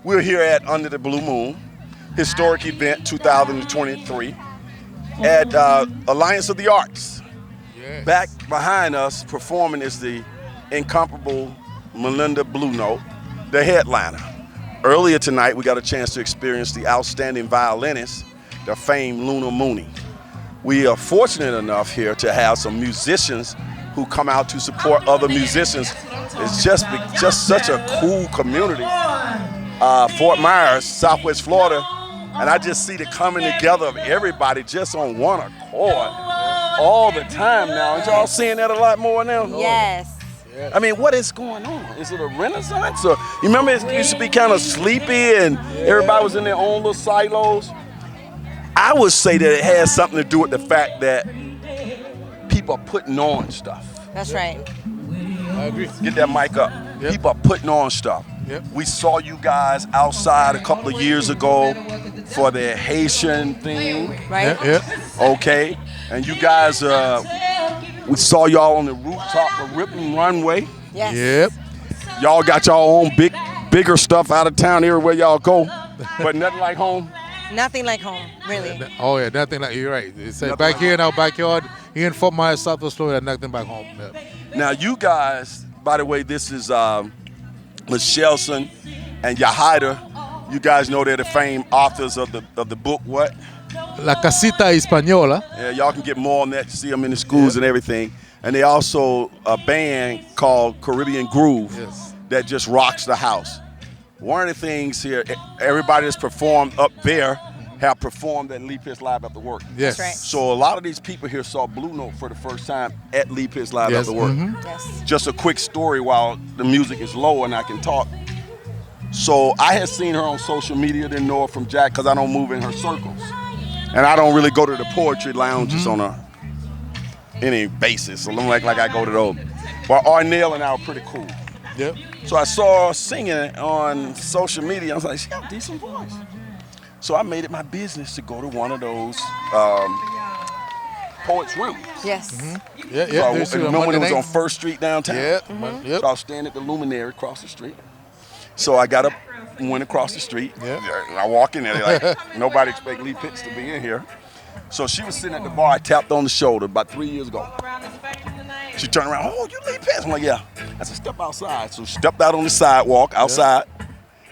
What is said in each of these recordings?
We're here at Under the Blue Moon, historic event 2023 at Alliance of the Arts. Yes. Back behind us performing is the incomparable Melinda Blue Note, the headliner. Earlier tonight, we got a chance to experience the outstanding violinist, the famed Luna Mooney. We are fortunate enough here to have some musicians who come out to support other musicians. It's just such a cool community. Fort Myers, Southwest Florida, and I just see the coming together of everybody just on one accord all the time now. Aren't y'all seeing that a lot more now? Yes. I mean, what is going on? Is it a renaissance? Or, you remember it used to be kind of sleepy and everybody was in their own little silos? I would say that it has something to do with the fact that people are putting on stuff. That's right. I agree. Get that mic up. Yep. People are putting on stuff. Yep. We saw you guys outside a couple of years ago for the Haitian thing. Right? Yep. Okay. And you guys, we saw y'all on the rooftop of Ripon Runway. Yes. Yep. Y'all got y'all own bigger stuff out of town everywhere y'all go, but nothing like home. Nothing like home, really. Oh yeah, nothing like you're right. It's Nothing back like here in our backyard, here in Fort Myers, Southwest Florida, nothing back home. Yeah. Now you guys, by the way, this is Michelson and Yajaida. You guys know they're the famed authors of the book, what? La Casita Española. Yeah, y'all can get more on that, see them in the schools and everything. And they also a band called Caribbean Groove that just rocks the house. One of the things here, everybody that's performed up there have performed at Lee Pitts Live After Work. Yes. That's right. So a lot of these people here saw Blue Note for the first time at Lee Pitts Live Yes. After Work. Yes. Just a quick story while the music is low and I can talk. So I had seen her on social media, didn't know her from Jack because I don't move in her circles. And I don't really go to the poetry lounges on any basis. So I'm like I go to those. But Arnell and I are pretty cool. Yep. So I saw her singing on social media. I was like, she got a decent voice. So I made it my business to go to one of those poets' rooms. Yes. Yeah. So Yeah. I remember when it was on First Street downtown. Yep. So I was standing at the Luminary across the street. So I got up and went across the street. Yeah. And I walk in there, they're like, nobody expect Lee Pitts to be in here. So she was sitting at the bar. I tapped on the shoulder about 3 years ago. She turned around, oh, you Lee Pitts? I'm like, yeah. I said, step outside. So she stepped out on the sidewalk outside.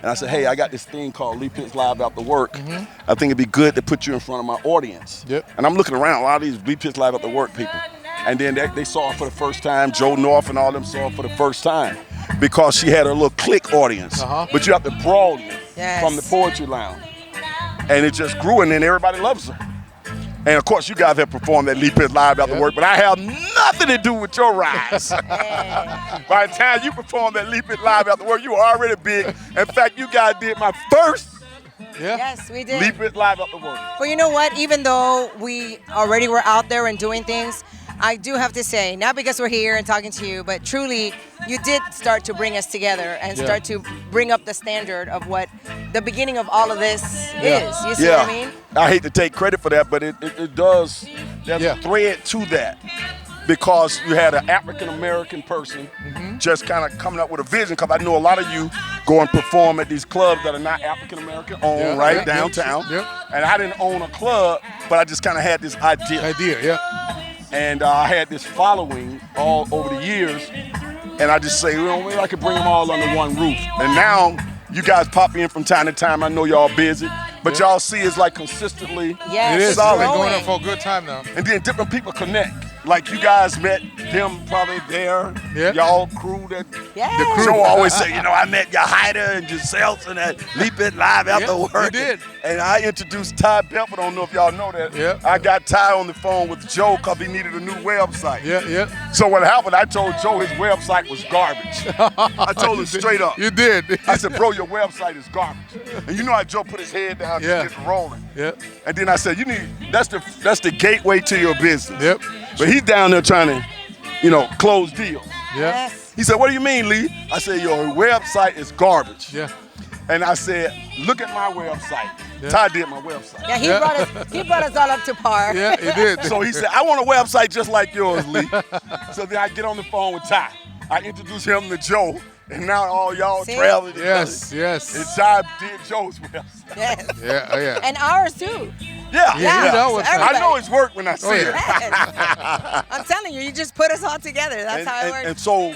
And I said, hey, I got this thing called Lee Pitts Live After Work. I think it'd be good to put you in front of my audience. Yep. And I'm looking around, a lot of these Lee Pitts Live After Work people. And then they saw her for the first time. Joe North and all them saw her for the first time because she had her little clique audience. But you have to broaden it from the poetry lounge. And it just grew, and then everybody loves her. And of course, you guys have performed at Lee Pitts Live After Work, but I have nothing to do with your rise. By the time you performed at Lee Pitts Live After Work, you were already big. In fact, you guys did my first Yes, we did. Lee Pitts Live After Work. Well, you know what? Even though we already were out there and doing things, I do have to say, not because we're here and talking to you, but truly, you did start to bring us together and start to bring up the standard of what the beginning of all of this is. You see what I mean? I hate to take credit for that, but it does. There's a thread to that because you had an African-American person just kind of coming up with a vision, because I know a lot of you go and perform at these clubs that are not African-American owned, downtown. And I didn't own a club, but I just kind of had this idea. And I had this following all over the years, and I just say, well, maybe I could bring them all under one roof. And now you guys pop in from time to time. I know y'all busy, but y'all see it's like consistently It is. solid. It's been going on for a good time now. And then different people connect. Like you guys met them probably there. Y'all crew that. Yeah. The crew always say, you know, I met Yajaida and Michelson at Lee Pitts Live After Work. You did. And I introduced Ty Belford. I don't know if y'all know that. I got Ty on the phone with Joe because he needed a new website. So what happened, I told Joe his website was garbage. I told him straight up. You did. I said, bro, your website is garbage. And you know how Joe put his head down, just get rolling. And then I said, you need, that's the gateway to your business. But he's down there trying to, you know, close deals. Yes. He said, what do you mean, Lee? I said, your website is garbage. And I said, look at my website. Ty did my website. Yeah, he brought us all up to par. Yeah, he did. So he said, I want a website just like yours, Lee. So then I get on the phone with Ty. I introduce him to Joe. and now all y'all See? traveling. Yes, yes. And Jive did Joe's well. Yes. Yeah, oh yeah. And ours too. Yeah, Yeah, you know what's up. I know it's work when I see Oh, it. yeah. Yes. I'm telling you, you just put us all together. That's how it works. And so,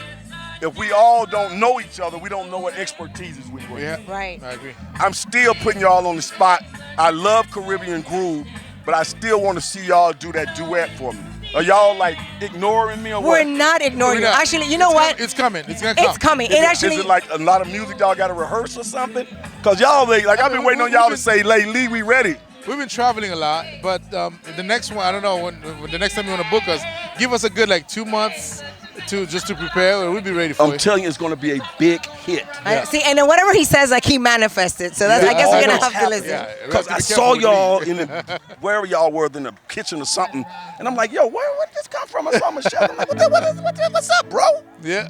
if we all don't know each other, we don't know what expertises we bring. Yeah, Right. I agree. I'm still putting y'all on the spot. I love Caribbean groove, but I still want to see y'all do that duet for me. Are y'all like ignoring me or what? We're not ignoring you. We're not. Actually, you know what? It's coming. It's gonna come. It's coming. Is It actually. is it like a lot of music y'all got to rehearse or something? Cause y'all like I've been waiting on y'all to say, "Lee, we ready." We've been traveling a lot, but the next one, I don't know when the next time you want to book us, give us a good like 2 months to prepare. We'll be ready for I'm it. telling you, it's going to be a big hit. I, see, and then whatever he says, like he manifested. So that's, I guess we're gonna have to listen. Yeah, we Because have I to be saw careful with y'all Lee. in the wherever y'all were in the kitchen or something, and I'm like, "Yo, where did this come from?" I saw Michelle. I'm like, "What's up, bro?" Yeah.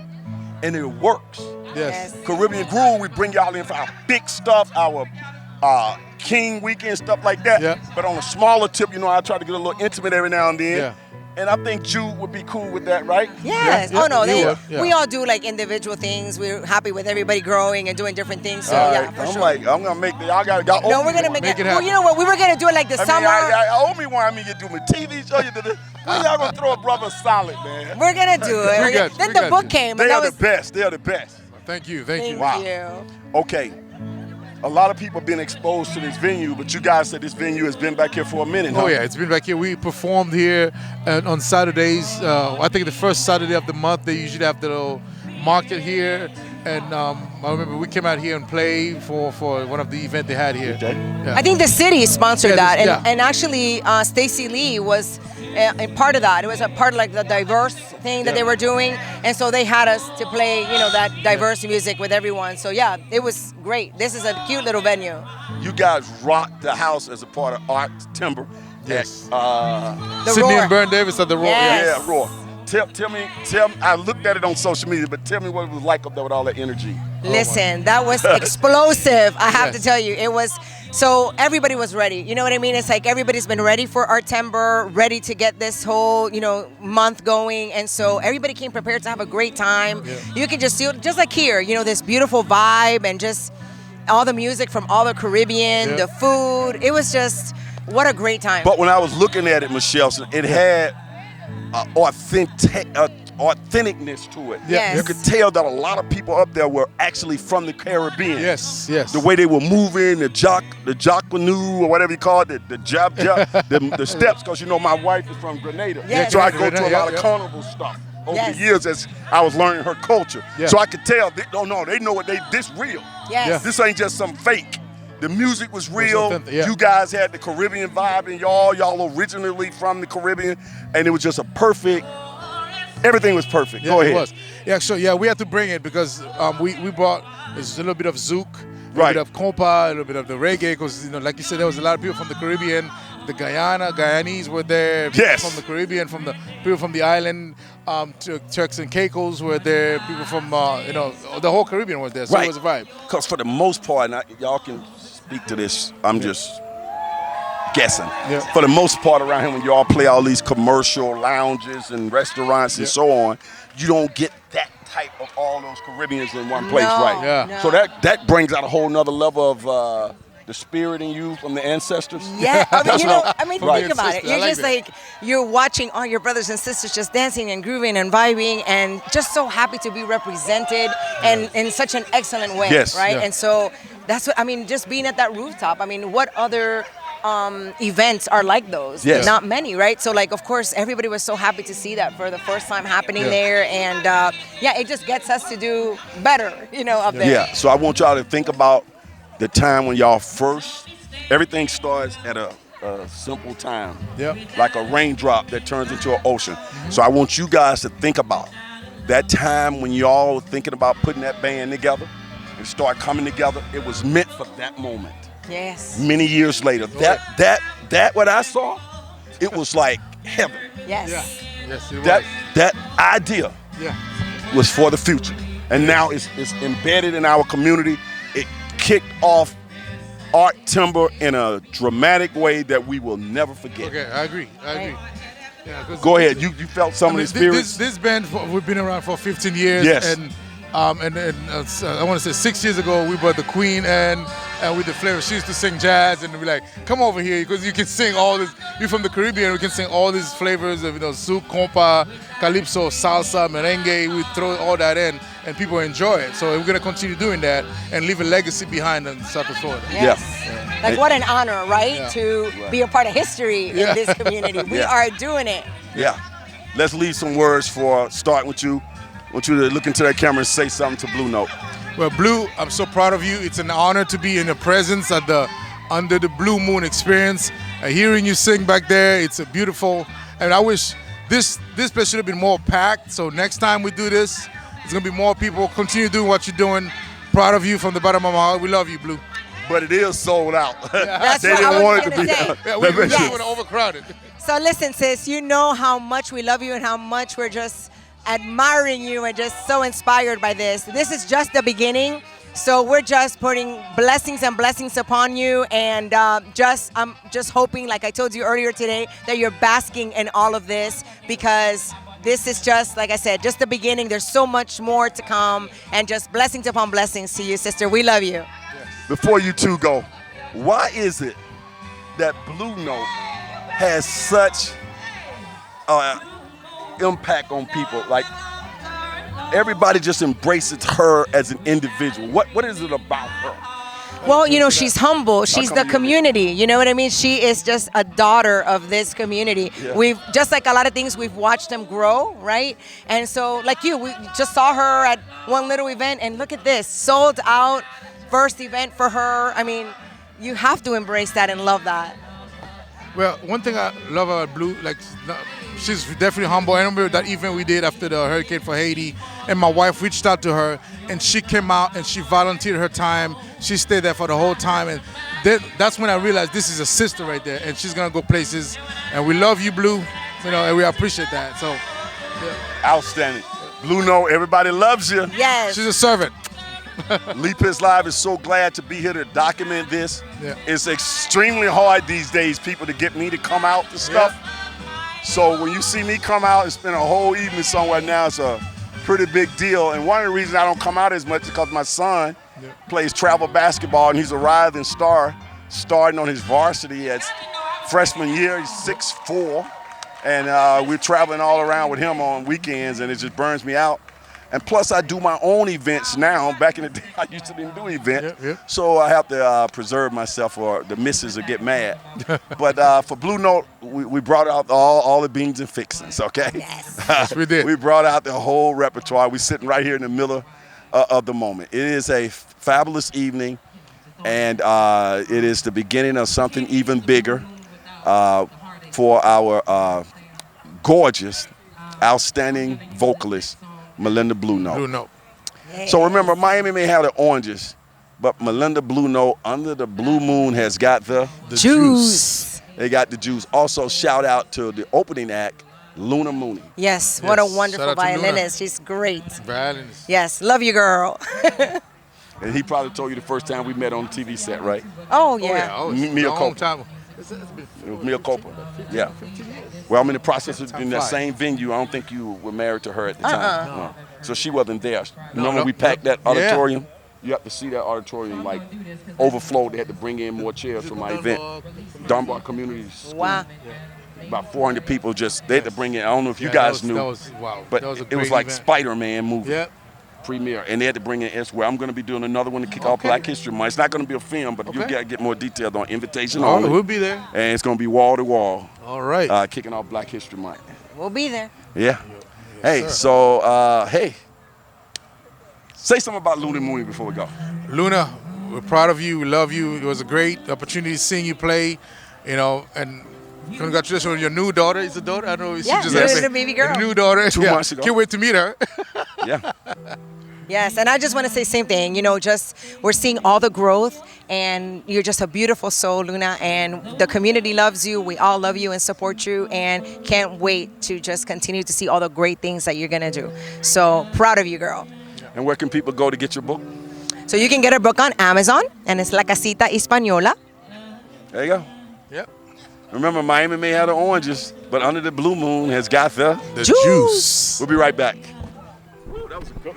And it works. Yes. Caribbean Groove, we bring y'all in for our big stuff, our King Weekend stuff like that. Yeah. But on a smaller tip, I try to get a little intimate every now and then. Yeah. And I think Jude would be cool with that, right? Yes. Yeah, Oh no, you would, yeah. we all do like individual things. We're happy with everybody growing and doing different things. So All yeah, right. for I'm sure. like, I'm gonna make the y'all No, we're gonna make it. Well, you know what? We were gonna do it like the summer. I owe me one. I mean, you do my TV show. You did it. When y'all gonna throw a brother solid, man? We're gonna do it. We got you, Then we the got book you. came. They and are that the best. They are the best. Thank you. Thank you. Thank Wow. you. Okay. A lot of people have been exposed to this venue, but you guys said this venue has been back here for a minute, huh? Oh yeah, it's been back here. We performed here on Saturdays. I think the first Saturday of the month they usually have the little market here, and I remember we came out here and played for one of the events they had here. Okay. Yeah. I think the city sponsored Yeah, that, yeah. and actually Stacey Lee was a part of that. It was a part of like the diverse thing that Yeah. they were doing, and so they had us to play, that diverse music with everyone. So yeah, it was great. This is a cute little venue. You guys rocked the house as a part of Art Timber. Yes. The Sydney Roar. and Burn Davis at the Roar. Yes. Yeah. Yeah, Roar. Tell me, I looked at it on social media, but tell me what it was like up there with all that energy. Listen, that was explosive. I have to Yes. tell you, it was. So everybody was ready. You know what I mean? It's like everybody's been ready for Artember, ready to get this whole, month going. And so everybody came prepared to have a great time. Yeah. You can just see, just like here, this beautiful vibe and just all the music from all the Caribbean, Yeah. the food. It was just, what a great time. But when I was looking at it, Michelson, it had authenticness to it. Yes. You could tell that a lot of people up there were actually from the Caribbean. Yes. Yes. The way they were moving, the jacquenou or whatever you call it, the the steps, because my wife is from Grenada. Yes. So I go to a Grenada, lot of yeah. carnival stuff over Yes. the years as I was learning her culture. Yeah. So I could tell, they know what this real. yes. Yeah. This ain't just some fake. The music was real. authentic, yeah. You guys had the Caribbean vibe in y'all originally from the Caribbean, and it was just everything was perfect. Yeah, Go ahead. It was. Yeah, so we had to bring it because we brought a little bit of zouk, a little Right. bit of compa, a little bit of the reggae, because like you said, there was a lot of people from the Caribbean, the Guyanese were there, people Yes. from the Caribbean, people from the island, Turks and Caicos were there, people from the whole Caribbean was there, so Right. it was a vibe. Because for the most part, and y'all can speak to this, I'm just guessing. Yeah. For the most part around here, when y'all play all these commercial lounges and restaurants and Yeah. so on, you don't get that type of all those Caribbeans in one place, No, right? Yeah. no. So that brings out a whole nother level of the spirit in you from the ancestors. Yeah, That's think right. about it. I You're like just that. like, you're watching all your brothers and sisters just dancing and grooving and vibing and just so happy to be represented and in such an excellent way, Yes. right? Yeah. And so that's what, just being at that rooftop, what other events are like those? Yes. Not many, right? So like, of course, everybody was so happy to see that for the first time happening Yeah. there. And it just gets us to do better, up there. Yeah, so I want y'all to think about the time when y'all first, everything starts at a simple time. Yep. Like a raindrop that turns into an ocean. So I want you guys to think about that time when y'all were thinking about putting that band together and start coming together. It was meant for that moment. Yes. Many years later, that what I saw, it was like heaven. Yes. Yeah. Yes, it That was. that idea Yeah. was for the future. And now it's embedded in our community. It kicked off Art Timber in a dramatic way that we will never forget. Okay, I agree. Right. Yeah, 'cause Go ahead. You felt some of the spirits? This band, we've been around for 15 years. Yes. And I want to say 6 years ago, we brought the Queen and with the flavor. She used to sing jazz, and we're like, come over here because you can sing all this. You're from the Caribbean, we can sing all these flavors of souk, compa, calypso, salsa, merengue. We throw all that in, and people enjoy it. So we're gonna continue doing that and leave a legacy behind in South Florida. Yes. Yeah. Like what an honor, right? Yeah. To be a part of history in this community. We are doing it. Yeah. Let's leave some words for starting with you. I want you to look into that camera and say something to Blue Note. Well, Blue, I'm so proud of you. It's an honor to be in your presence at the Under the Blue Moon experience. Hearing you sing back there, it's a beautiful. And I wish this place should have been more packed. So next time we do this, there's gonna be more people. Continue doing what you're doing. Proud of you from the bottom of my heart. We love you, Blue. But it is sold out. That's They what didn't I was want it to gonna be. say. Yeah, we Yes. want to overcrowded. So listen, sis, you know how much we love you and how much we're just admiring you and just so inspired by this. This is just the beginning. So we're just putting blessings and blessings upon you, and I'm just hoping, like I told you earlier today, that you're basking in all of this, because this is just, like I said, just the beginning. There's so much more to come, and just blessings upon blessings to you, sister. We love you. Before you two go, why is it that Blue Note has such impact on people? Like, everybody just embraces her as an individual. What is it about her? Well, she's humble. She's the community. You know what I mean? She is just a daughter of this community. Yeah. We've, just like a lot of things, we've watched them grow, right? And so, like you, we just saw her at one little event, and look at this, sold out, first event for her. I mean, you have to embrace that and love that. Well, one thing I love about Blue, like, she's definitely humble. I remember that event we did after the hurricane for Haiti, and my wife reached out to her, and she came out and she volunteered her time. She stayed there for the whole time, and that's when I realized this is a sister right there, and she's gonna go places. And we love you, Blue, and we appreciate that. So, Outstanding. Blue Note, everybody loves you. Yes. she's a servant. Leap His Live is so glad to be here to document this. Yeah. It's extremely hard these days, people, to get me to come out to stuff. So when you see me come out and spend a whole evening somewhere now, it's a pretty big deal. And one of the reasons I don't come out as much is because my son plays travel basketball, and he's a rising star, starting on his varsity at freshman year. He's 6'4", and we're traveling all around with him on weekends, and it just burns me out. And plus, I do my own events now. Back in the day, I used to didn't do events. So I have to preserve myself, or the missus will get mad. But for Blue Note, we brought out all the beans and fixings, okay? Yes. We did. We brought out the whole repertoire. We're sitting right here in the middle of the moment. It is a fabulous evening, and it is the beginning of something even bigger for our gorgeous, outstanding vocalist, Melinda Blue Note. Blue Note. So remember, Miami may have the oranges, but Melinda Blue Note, Under the Blue Moon, has got the Juice. They got the juice. Also, shout out to the opening act, Luna Mooney. Yes, what a Yes. wonderful Shout out to Luna. violinist. She's great. Violinist. Yes, love you, girl. And he probably told you the first time we met on the TV set, right? Oh, Oh, yeah. yeah. Oh, it's Mia a long Copa. time. It was Mia Copa. Yeah. Well, I'm in the process of in that same venue. I don't think you were married to her at the time. No. So she wasn't there. Remember no, we packed that yeah. auditorium? You have to see that auditorium like overflowed. They had to bring in more chairs for my event. Dunbar Community School. Wow. About 400 people they had to bring in. I don't know if you Yeah, guys that knew. was wow. But That was a it was great like event. Spider-Man movie. Yep. Premiere, and they had to bring in elsewhere. I'm going to be doing another one to kick off Black History Month. It's not going to be a film, but you Okay. got to get more details on invitation Oh, only. we'll be there. And it's going to be wall to wall, All right. kicking off Black History Month. We'll be there. Yeah. Hey, so hey, say something about Luna Mooney before we go. Luna, we're proud of you. We love you. It was a great opportunity seeing you play, and congratulations on your new daughter. Is it a daughter? I don't know. If Yeah, she just yes. had a baby girl. A new daughter. 2 months ago. Can't wait to meet her. Yeah. Yes, and I just want to say same thing. Just we're seeing all the growth, and you're just a beautiful soul, Luna, and the community loves you. We all love you and support you, and can't wait to just continue to see all the great things that you're going to do. So proud of you, girl. And where can people go to get your book? So you can get our book on Amazon, and it's La Casita Española. There you go. Yep. Remember, Miami may have the oranges, but Under the Blue Moon has got the The Juice. juice. We'll be right back. Ooh, that was a good one.